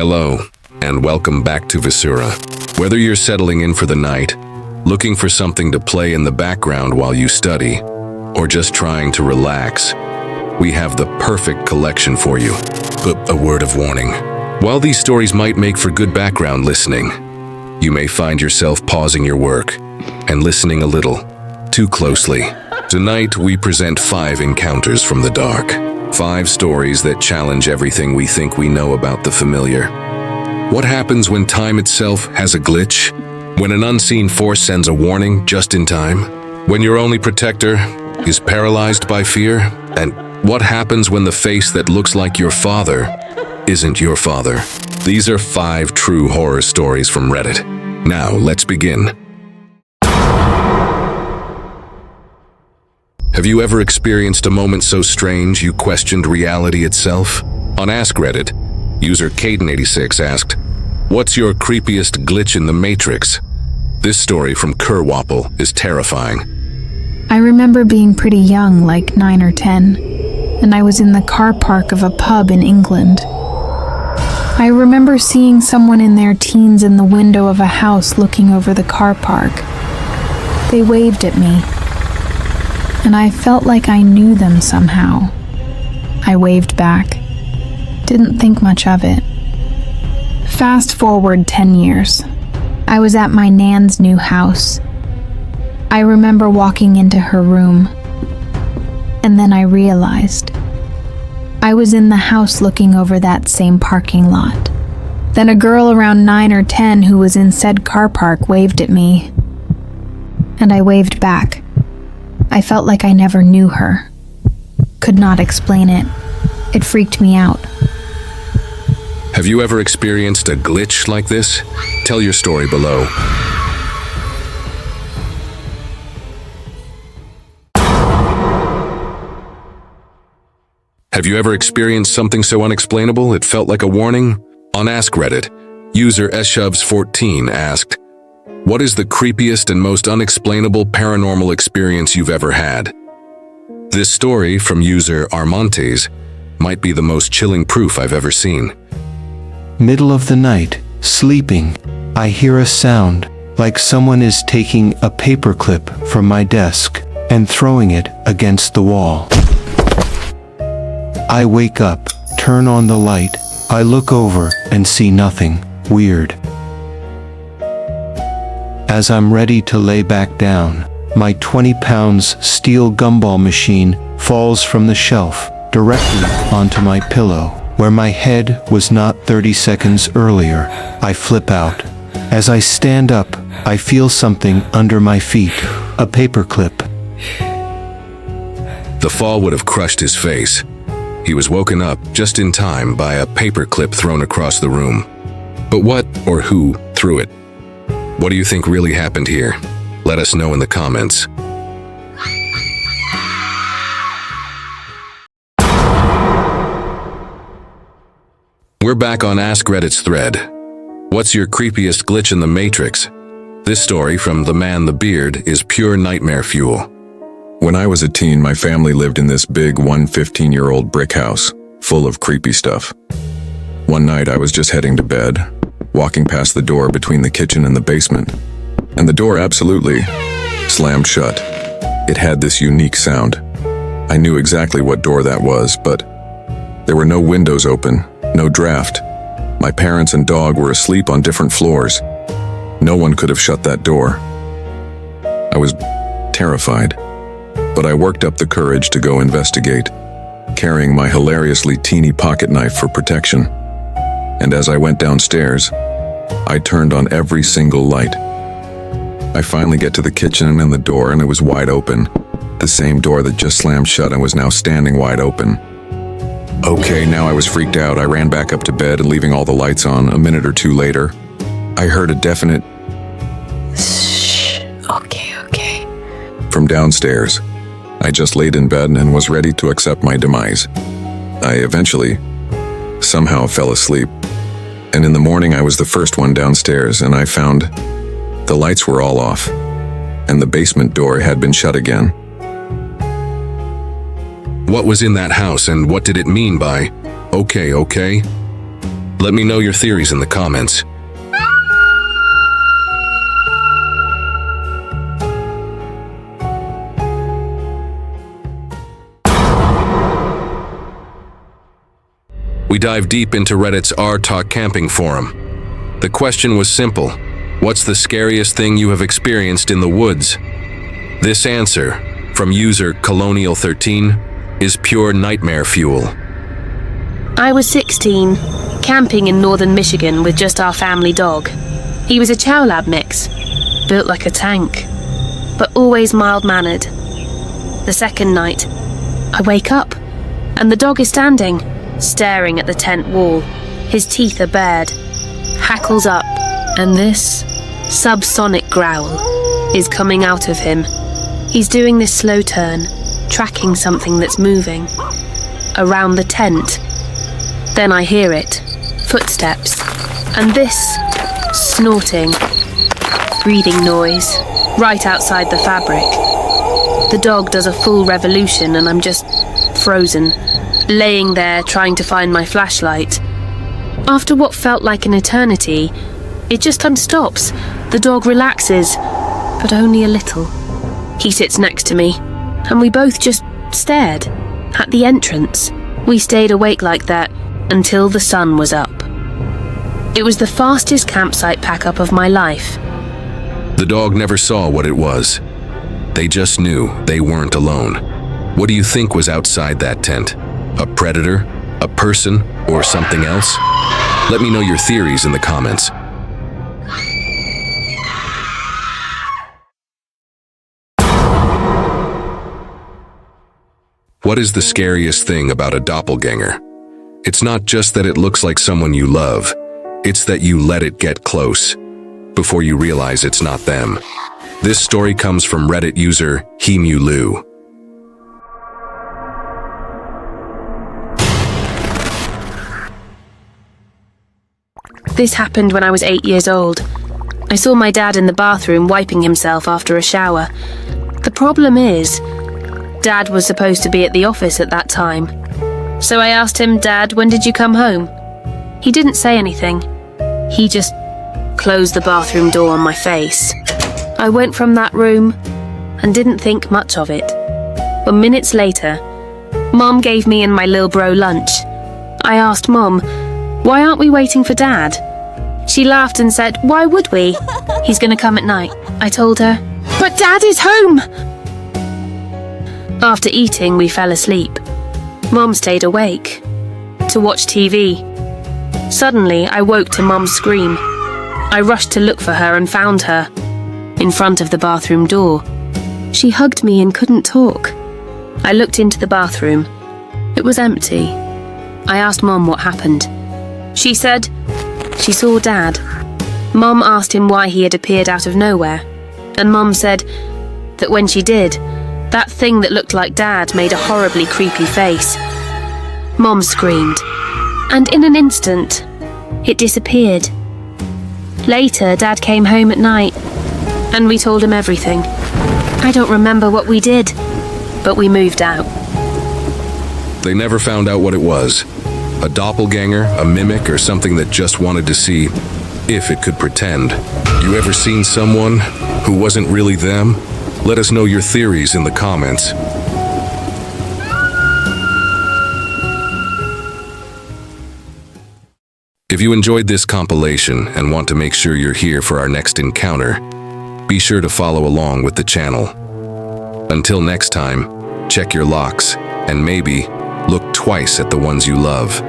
Hello, and welcome back to Visura. Whether you're settling in for the night, looking for something to play in the background while you study, or just trying to relax, we have the perfect collection for you. But a word of warning. While these stories might make for good background listening, you may find yourself pausing your work and listening a little too closely. Tonight, we present 5 encounters from the dark. 5 stories that challenge everything we think we know about the familiar. What happens when time itself has a glitch? When an unseen force sends a warning just in time? When your only protector is paralyzed by fear? And what happens when the face that looks like your father isn't your father? These are 5 true horror stories from Reddit. Now, let's begin. Have you ever experienced a moment so strange you questioned reality itself? On Ask Reddit, user Caden86 asked, "What's your creepiest glitch in the Matrix?" This story from Kerwapple is terrifying. I remember being pretty young, like 9 or 10, and I was in the car park of a pub in England. I remember seeing someone in their teens in the window of a house looking over the car park. They waved at me, and I felt like I knew them somehow. I waved back. Didn't think much of it. Fast forward 10 years. I was at my nan's new house. I remember walking into her room, and then I realized I was in the house looking over that same parking lot. Then a girl around 9 or 10 who was in said car park waved at me, and I waved back. I felt like I never knew her. Could not explain it. It freaked me out. Have you ever experienced a glitch like this? Tell your story below. Have you ever experienced something so unexplainable it felt like a warning? On Ask Reddit, user Shovs14 asked, "What is the creepiest and most unexplainable paranormal experience you've ever had?" This story from user Armontes might be the most chilling proof I've ever seen. Middle of the night, sleeping, I hear a sound, like someone is taking a paperclip from my desk and throwing it against the wall. I wake up, turn on the light, I look over and see nothing weird. As I'm ready to lay back down, my 20 pounds steel gumball machine falls from the shelf directly onto my pillow, where my head was not 30 seconds earlier. I flip out. As I stand up, I feel something under my feet, a paperclip. The fall would have crushed his face. He was woken up just in time by a paperclip thrown across the room. But what or who threw it? What do you think really happened here? Let us know in the comments. We're back on Ask Reddit's thread. What's your creepiest glitch in the Matrix? This story from The Man the Beard is pure nightmare fuel. When I was a teen, my family lived in this big 115-year-old brick house, full of creepy stuff. One night I was just heading to bed, walking past the door between the kitchen and the basement, and the door absolutely slammed shut. It had this unique sound. I knew exactly what door that was, but there were no windows open, no draft. My parents and dog were asleep on different floors. No one could have shut that door. I was terrified, but I worked up the courage to go investigate, carrying my hilariously teeny pocket knife for protection. And as I went downstairs, I turned on every single light. I finally get to the kitchen and the door, and it was wide open. The same door that just slammed shut and was now standing wide open. Okay, now I was freaked out. I ran back up to bed and leaving all the lights on. A minute or two later, I heard a definite Shh. Okay. from downstairs. I just laid in bed and was ready to accept my demise. I eventually, somehow fell asleep. And in the morning I was the first one downstairs, and I found the lights were all off, and the basement door had been shut again. What was in that house and what did it mean by, okay? Let me know your theories in the comments. We dive deep into Reddit's R-Talk camping forum. The question was simple: what's the scariest thing you have experienced in the woods? This answer, from user Colonial13, is pure nightmare fuel. I was 16, camping in northern Michigan with just our family dog. He was a Chow Lab mix, built like a tank, but always mild-mannered. The second night, I wake up, and the dog is standing, staring at the tent wall. His teeth are bared, hackles up, and this subsonic growl is coming out of him. He's doing this slow turn, tracking something that's moving around the tent. Then I hear it, footsteps, and this snorting, breathing noise right outside the fabric. The dog does a full revolution and I'm just frozen, laying there trying to find my flashlight. After what felt like an eternity, it just unstops. The dog relaxes, but only a little. He sits next to me, and we both just stared at the entrance. We stayed awake like that until the sun was up. It was the fastest campsite pack-up of my life. The dog never saw what it was. They just knew they weren't alone. What do you think was outside that tent? A predator? A person? Or something else? Let me know your theories in the comments. What is the scariest thing about a doppelganger? It's not just that it looks like someone you love, it's that you let it get close before you realize it's not them. This story comes from Reddit user Hemulu. This happened when I was 8 years old. I saw my dad in the bathroom wiping himself after a shower. The problem is, Dad was supposed to be at the office at that time. So I asked him, "Dad, when did you come home?" He didn't say anything. He just closed the bathroom door on my face. I went from that room and didn't think much of it. But minutes later, Mom gave me and my lil bro lunch. I asked Mom, "Why aren't we waiting for Dad?" She laughed and said, "Why would we? He's gonna come at night." I told her, "But Dad is home!" After eating, we fell asleep. Mom stayed awake to watch TV. Suddenly, I woke to Mom's scream. I rushed to look for her and found her in front of the bathroom door. She hugged me and couldn't talk. I looked into the bathroom. It was empty. I asked Mom what happened. She said she saw Dad. Mom asked him why he had appeared out of nowhere, and Mom said that when she did, that thing that looked like Dad made a horribly creepy face. Mom screamed, and in an instant, it disappeared. Later, Dad came home at night, and we told him everything. I don't remember what we did, but we moved out. They never found out what it was. A doppelganger, a mimic, or something that just wanted to see if it could pretend. You ever seen someone who wasn't really them? Let us know your theories in the comments. If you enjoyed this compilation and want to make sure you're here for our next encounter, be sure to follow along with the channel. Until next time, check your locks and maybe look twice at the ones you love.